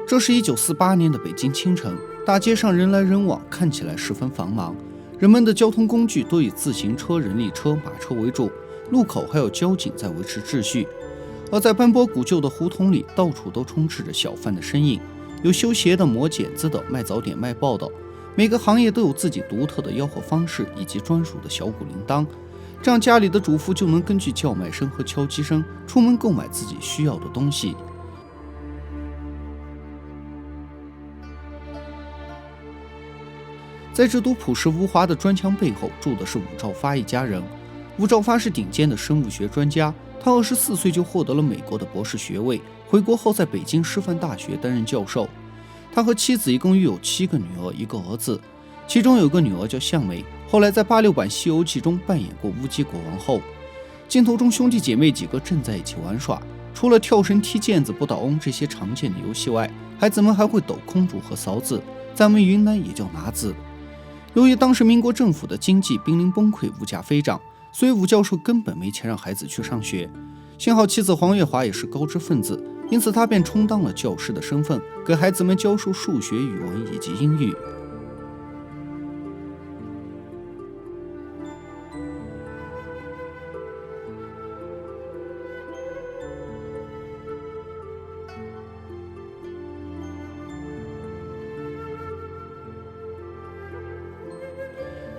这是1948年的北京清晨，大街上人来人往，看起来十分繁忙。人们的交通工具多以自行车、人力车、马车为主，路口还有交警在维持秩序。而在斑驳古旧的胡同里，到处都充斥着小贩的身影，有修鞋的、磨剪子的、卖早点、卖报的。每个行业都有自己独特的吆喝方式以及专属的小鼓铃铛，这样家里的主妇就能根据叫卖声和敲击声出门购买自己需要的东西。在这堵朴实无华的砖墙背后，住的是伍兆发一家人。伍兆发是顶尖的生物学专家，他24岁就获得了美国的博士学位，回国后在北京师范大学担任教授。他和妻子一共育有7个女儿1个儿子，其中有个女儿叫向梅，后来在86版《西游记》中扮演过乌鸡国王后。镜头中兄弟姐妹几个正在一起玩耍，除了跳绳、踢毽子、不倒翁这些常见的游戏外，孩子们还会抖空竹和扫子，在我们云南也叫拿子。由于当时民国政府的经济濒临崩溃，物价飞涨，所以伍教授根本没钱让孩子去上学。幸好妻子黄月华也是高知分子，因此他便充当了教师的身份，给孩子们教授数学、语文以及英语。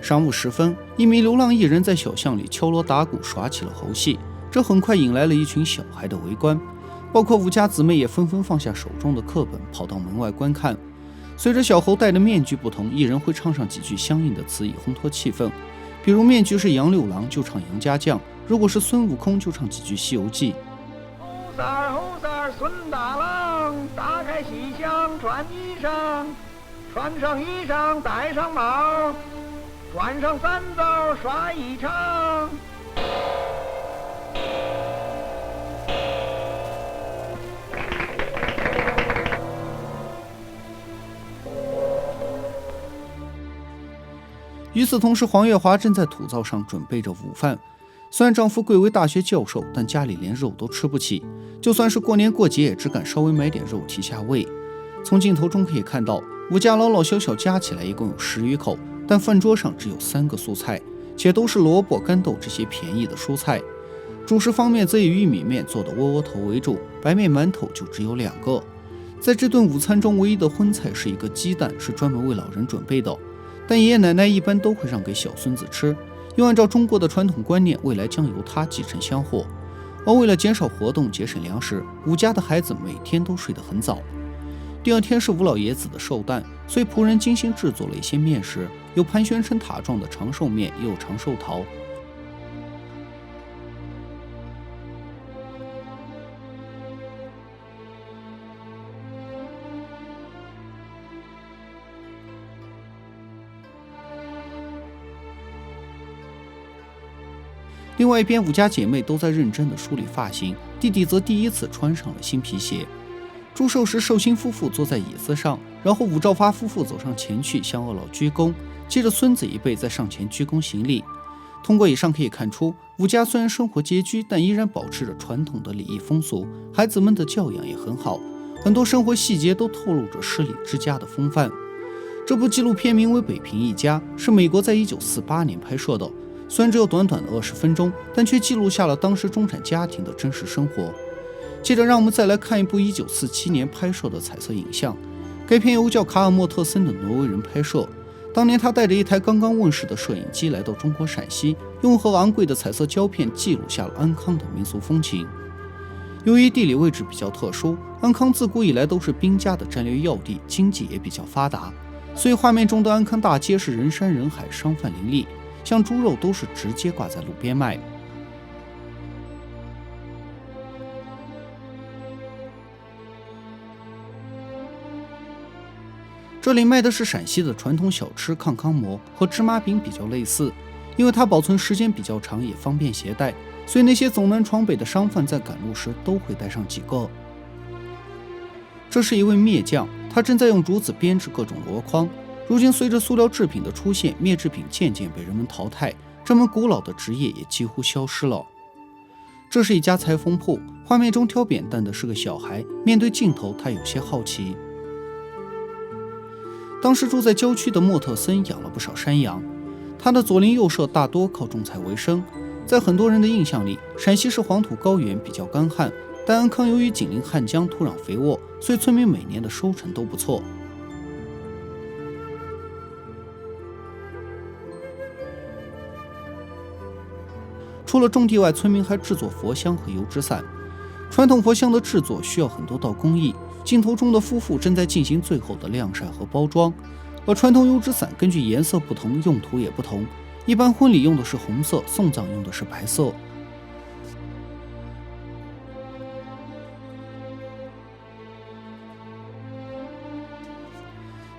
上午时分，一名流浪艺人在小巷里敲锣打鼓耍起了猴戏，这很快引来了一群小孩的围观，包括伍家姊妹也纷纷放下手中的课本，跑到门外观看。随着小猴戴的面具不同，艺人会唱上几句相应的词以烘托气氛，比如面具是杨六郎就唱杨家将，如果是孙悟空就唱几句西游记。猴三儿猴三儿孙大郎，打开西厢穿衣裳，穿上衣裳戴上帽，转上三枣耍一场。与此同时，黄月华正在土灶上准备着午饭。虽然丈夫贵为大学教授，但家里连肉都吃不起，就算是过年过节也只敢稍微买点肉提下胃。从镜头中可以看到，伍家老老小小加起来一共有10余口，但饭桌上只有3个素菜，且都是萝卜、干豆这些便宜的蔬菜。主食方面则以玉米面做的窝窝头为主，白面馒头就只有2个。在这顿午餐中，唯一的荤菜是一个鸡蛋，是专门为老人准备的，但爷爷奶奶一般都会让给小孙子吃，又按照中国的传统观念，未来将由他继承香火。而为了减少活动、节省粮食，伍家的孩子每天都睡得很早。第2天是伍老爷子的寿诞，所以仆人精心制作了一些面食，有盘旋成塔状的长寿面，也有长寿桃。另外一边，伍家姐妹都在认真地梳理发型，弟弟则第一次穿上了新皮鞋。祝寿时，寿星夫妇坐在椅子上，然后伍兆发夫妇走上前去向二老鞠躬，接着孙子一辈再上前鞠躬行礼。通过以上可以看出，伍家虽然生活拮据，但依然保持着传统的礼仪风俗，孩子们的教养也很好，很多生活细节都透露着十里之家的风范。这部纪录片名为《北平一家》，是美国在1948年拍摄的。虽然只有短短的20分钟，但却记录下了当时中产家庭的真实生活。接着让我们再来看一部1947年拍摄的彩色影像，该片由叫卡尔莫特森的挪威人拍摄。当年他带着一台刚刚问世的摄影机来到中国陕西，用和昂贵的彩色胶片记录下了安康的民俗风情。由于地理位置比较特殊，安康自古以来都是兵家的战略要地，经济也比较发达，所以画面中的安康大街是人山人海，商贩林立，像猪肉都是直接挂在路边卖。这里卖的是陕西的传统小吃抗康馍，和芝麻饼比较类似，因为它保存时间比较长，也方便携带，所以那些走南闯北的商贩在赶路时都会带上几个。这是一位篾匠，他正在用竹子编织各种箩筐。如今随着塑料制品的出现，篾制品渐渐被人们淘汰，这门古老的职业也几乎消失了。这是一家裁缝铺，画面中挑扁担的是个小孩，面对镜头他有些好奇。当时住在郊区的莫特森养了不少山羊，他的左邻右舍大多靠种菜为生。在很多人的印象里，陕西是黄土高原，比较干旱，但安康由于紧邻汉江，土壤肥沃，所以村民每年的收成都不错。除了种地外，村民还制作佛香和油纸伞。传统佛香的制作需要很多道工艺，镜头中的夫妇正在进行最后的晾晒和包装。而传统油纸伞根据颜色不同，用途也不同，一般婚礼用的是红色，送葬用的是白色。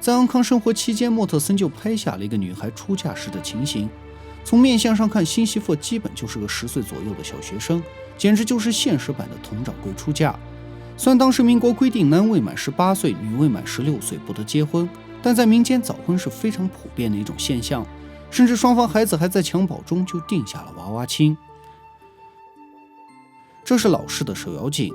在安康生活期间，莫特森就拍下了一个女孩出嫁时的情形。从面相上看，新媳妇基本就是个10岁左右的小学生，简直就是现实版的佟掌柜出嫁。虽然当时民国规定男未满18岁，女未满16岁不得结婚，但在民间早婚是非常普遍的一种现象，甚至双方孩子还在襁褓中就定下了娃娃亲。这是老式的手摇井。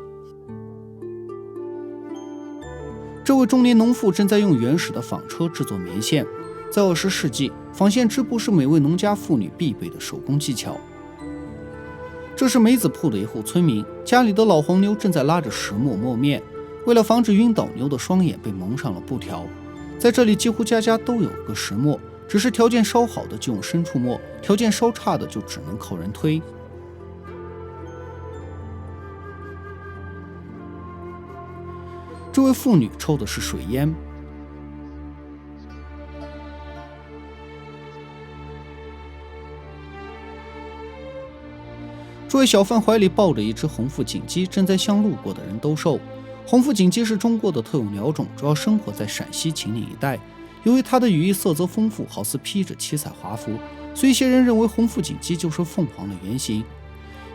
这位中年农妇正在用原始的纺车制作棉线。在20世纪，纺线织布是每位农家妇女必备的手工技巧。这是梅子铺的一户村民，家里的老黄牛正在拉着石磨磨面，为了防止晕倒，牛的双眼被蒙上了布条。在这里几乎家家都有个石磨，只是条件稍好的就用牲畜磨，条件稍差的就只能靠人推。这位妇女抽的是水烟。这位小贩怀里抱着一只红腹锦鸡，正在向路过的人兜售。红腹锦鸡是中国的特有鸟种，主要生活在陕西秦岭一带。由于它的羽翼色泽丰富，好似披着七彩华服，所以一些人认为红腹锦鸡就是凤凰的原型。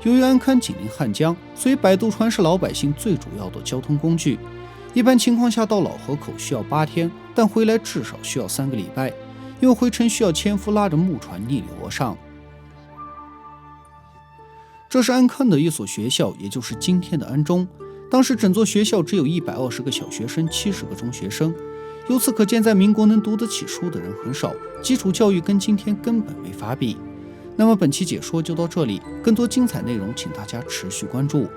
由于安康紧邻汉江，所以摆渡船是老百姓最主要的交通工具。一般情况下到老河口需要8天，但回来至少需要3个礼拜，因为回程需要纤夫拉着木船逆流而上。这是安康的一所学校，也就是今天的安中。当时整座学校只有120个小学生，70个中学生。由此可见，在民国能读得起书的人很少，基础教育跟今天根本没法比。那么本期解说就到这里，更多精彩内容请大家持续关注。